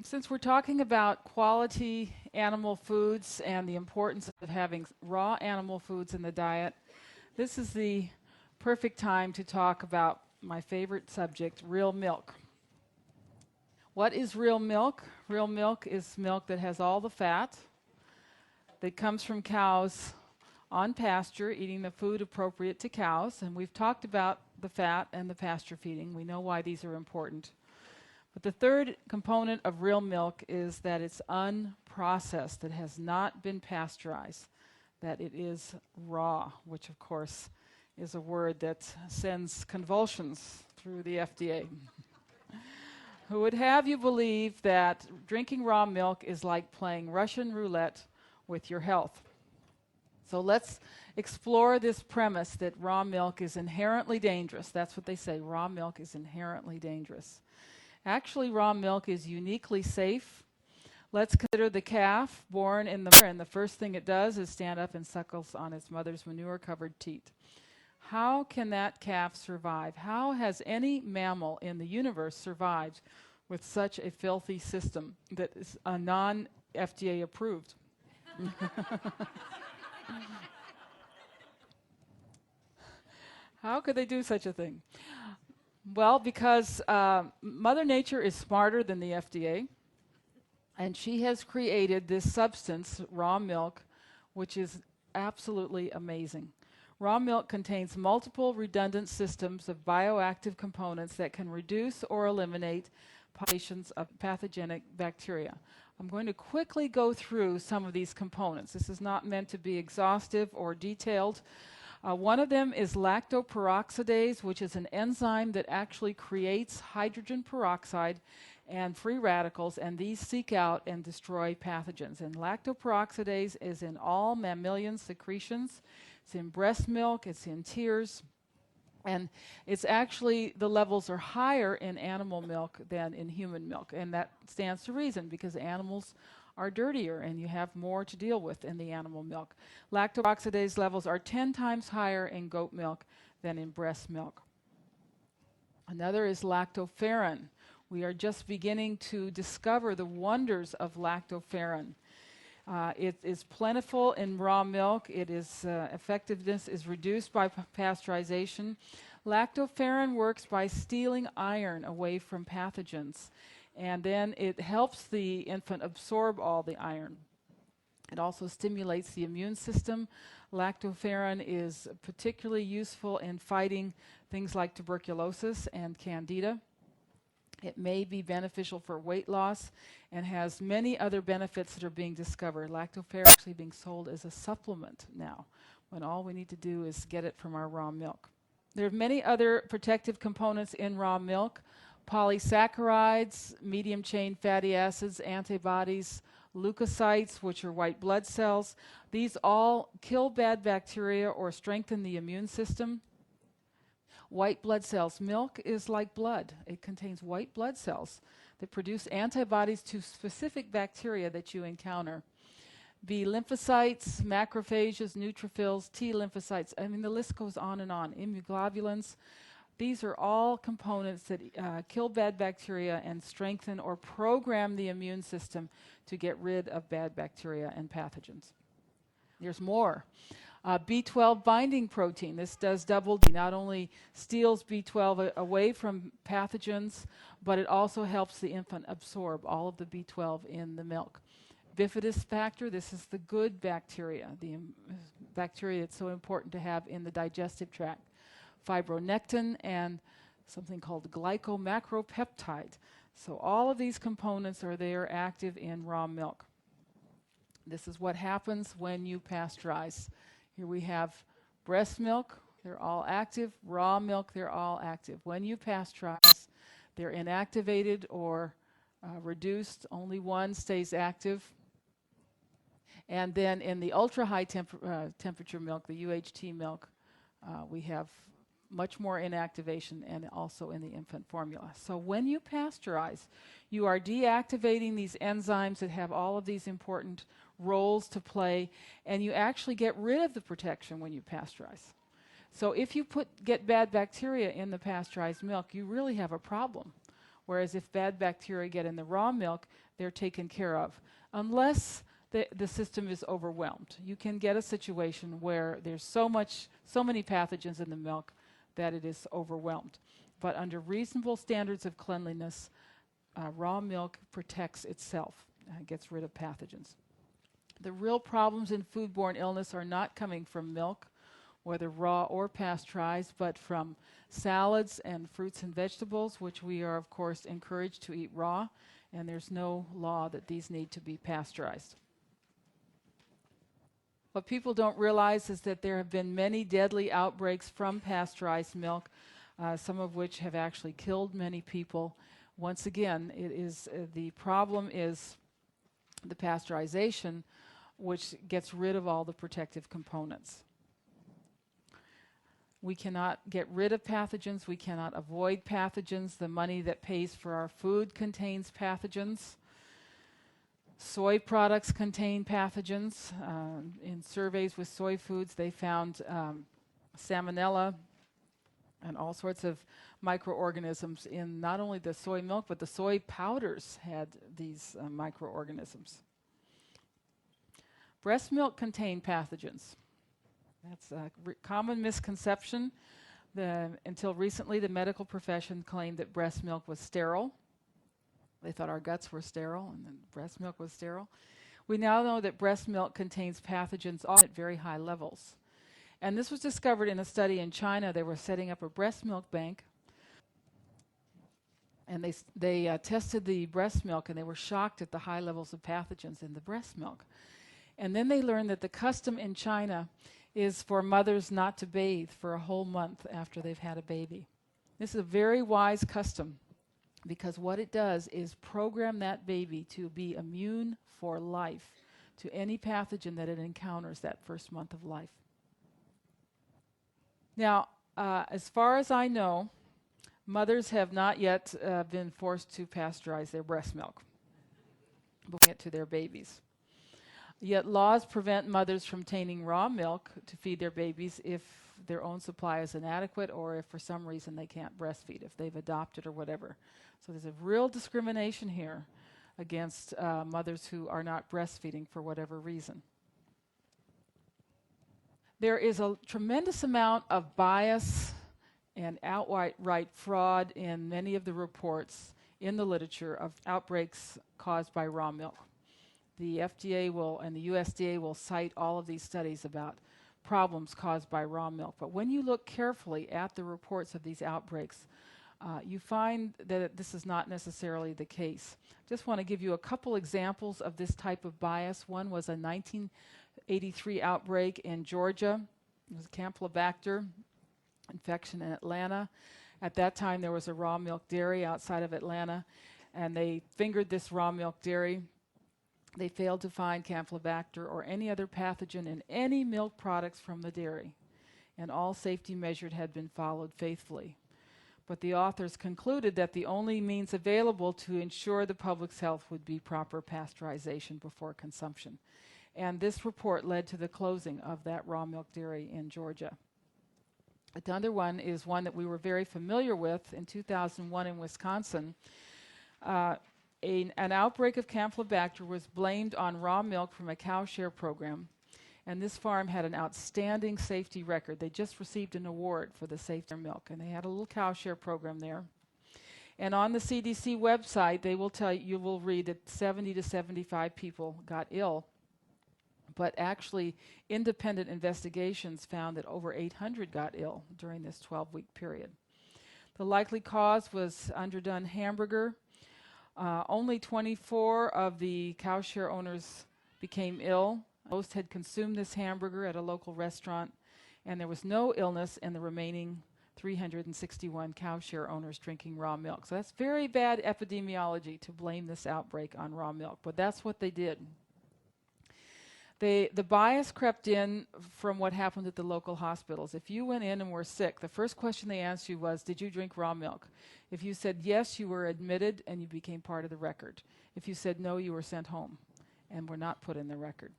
since we're talking about quality animal foods and the importance of having raw animal foods in the diet, this is the perfect time to talk about my favorite subject, real milk. What is real milk? Real milk is milk that has all the fat, that comes from cows on pasture, eating the food appropriate to cows. And we've talked about the fat and the pasture feeding. We know why these are important. But the third component of real milk is that it's unprocessed, that has not been pasteurized, that it is raw, which of course is a word that sends convulsions through the FDA. Who would have you believe that drinking raw milk is like playing Russian roulette with your health? So let's explore this premise that raw milk is inherently dangerous. That's what they say, raw milk is inherently dangerous. Actually, raw milk is uniquely safe. Let's consider the calf born in the mother, and the first thing it does is stand up and suckles on its mother's manure-covered teat. How can that calf survive? How has any mammal in the universe survived with such a filthy system that is non-FDA approved? How could they do such a thing? Well, because Mother Nature is smarter than the FDA, and she has created this substance, raw milk, which is absolutely amazing. Raw milk contains multiple redundant systems of bioactive components that can reduce or eliminate populations of pathogenic bacteria. I'm going to quickly go through some of these components. This is not meant to be exhaustive or detailed. One of them is lactoperoxidase, which is an enzyme that actually creates hydrogen peroxide and free radicals, and these seek out and destroy pathogens. And lactoperoxidase is in all mammalian secretions. It's in breast milk, it's in tears, and it's actually, the levels are higher in animal milk than in human milk, and that stands to reason because animals are dirtier and you have more to deal with in the animal milk. Lactoperoxidase levels are 10 times higher in goat milk than in breast milk. Another is lactoferrin. We are just beginning to discover the wonders of lactoferrin. It is plentiful in raw milk. It is effectiveness is reduced by pasteurization. Lactoferrin works by stealing iron away from pathogens, and then it helps the infant absorb all the iron. It also stimulates the immune system. Lactoferrin is particularly useful in fighting things like tuberculosis and candida. It may be beneficial for weight loss and has many other benefits that are being discovered. Lactoferrin is actually being sold as a supplement now, when all we need to do is get it from our raw milk. There are many other protective components in raw milk: polysaccharides, medium-chain fatty acids, antibodies, leukocytes, which are white blood cells. These all kill bad bacteria or strengthen the immune system. White blood cells. Milk is like blood. It contains white blood cells that produce antibodies to specific bacteria that you encounter. B lymphocytes, macrophages, neutrophils, T lymphocytes. I mean, the list goes on and on. Immunoglobulins. These are all components that kill bad bacteria and strengthen or program the immune system to get rid of bad bacteria and pathogens. There's more. B12 binding protein. This does double D. Not only steals B12 away from pathogens, but it also helps the infant absorb all of the B12 in the milk. Bifidus factor. This is the good bacteria, the bacteria that's so important to have in the digestive tract. Fibronectin and something called glycomacropeptide. So all of these components are there active in raw milk. This is what happens when you pasteurize. Here we have breast milk, they're all active. Raw milk, they're all active. When you pasteurize, they're inactivated or reduced. Only one stays active. And then in the ultra-high temperature milk, the UHT milk, we have much more inactivation, and also in the infant formula. So when you pasteurize, you are deactivating these enzymes that have all of these important roles to play, and you actually get rid of the protection when you pasteurize. So if you get bad bacteria in the pasteurized milk, you really have a problem. Whereas if bad bacteria get in the raw milk, they're taken care of, unless the system is overwhelmed. You can get a situation where there's so many pathogens in the milk that it is overwhelmed. But under reasonable standards of cleanliness, raw milk protects itself, gets rid of pathogens. The real problems in foodborne illness are not coming from milk, whether raw or pasteurized, but from salads and fruits and vegetables, which we are, of course, encouraged to eat raw, and there's no law that these need to be pasteurized. What people don't realize is that there have been many deadly outbreaks from pasteurized milk, some of which have actually killed many people. Once again, the problem is the pasteurization, which gets rid of all the protective components. We cannot get rid of pathogens. We cannot avoid pathogens. The money that pays for our food contains pathogens. Soy products contain pathogens. In surveys with soy foods, they found salmonella and all sorts of microorganisms in not only the soy milk, but the soy powders had these microorganisms. Breast milk contained pathogens. That's a common misconception. Until recently, the medical profession claimed that breast milk was sterile. They thought our guts were sterile and then breast milk was sterile. We now know that breast milk contains pathogens at very high levels. And this was discovered in a study in China. They were setting up a breast milk bank. And they tested the breast milk, and they were shocked at the high levels of pathogens in the breast milk. And then they learned that the custom in China is for mothers not to bathe for a whole month after they've had a baby. This is a very wise custom, because what it does is program that baby to be immune for life to any pathogen that it encounters that first month of life. Now, as far as I know, mothers have not yet been forced to pasteurize their breast milk before it to their babies. Yet laws prevent mothers from obtaining raw milk to feed their babies if their own supply is inadequate, or if for some reason they can't breastfeed, if they've adopted or whatever. So there's a real discrimination here against mothers who are not breastfeeding for whatever reason. There is a tremendous amount of bias and outright fraud in many of the reports in the literature of outbreaks caused by raw milk. The FDA and the USDA will cite all of these studies about problems caused by raw milk. But when you look carefully at the reports of these outbreaks, you find that this is not necessarily the case. Just want to give you a couple examples of this type of bias. One was a 1983 outbreak in Georgia. It was Campylobacter infection in Atlanta. At that time, there was a raw milk dairy outside of Atlanta, and they fingered this raw milk dairy. They failed to find Campylobacter or any other pathogen in any milk products from the dairy, and all safety measures had been followed faithfully. But the authors concluded that the only means available to ensure the public's health would be proper pasteurization before consumption. And this report led to the closing of that raw milk dairy in Georgia. Another one is one that we were very familiar with in 2001 in Wisconsin. An outbreak of Campylobacter was blamed on raw milk from a cow share program, and this farm had an outstanding safety record. They just received an award for the safety of their milk, and they had a little cow share program there. And on the CDC website, they will tell you, you will read that 70 to 75 people got ill, but actually independent investigations found that over 800 got ill during this 12-week period. The likely cause was underdone hamburger. Only 24 of the cow share owners became ill. Most had consumed this hamburger at a local restaurant, and there was no illness in the remaining 361 cow share owners drinking raw milk. So that's very bad epidemiology to blame this outbreak on raw milk, but that's what they did. The bias crept in from what happened at the local hospitals. If you went in and were sick, the first question they asked you was, did you drink raw milk? If you said yes, you were admitted and you became part of the record. If you said no, you were sent home and were not put in the record.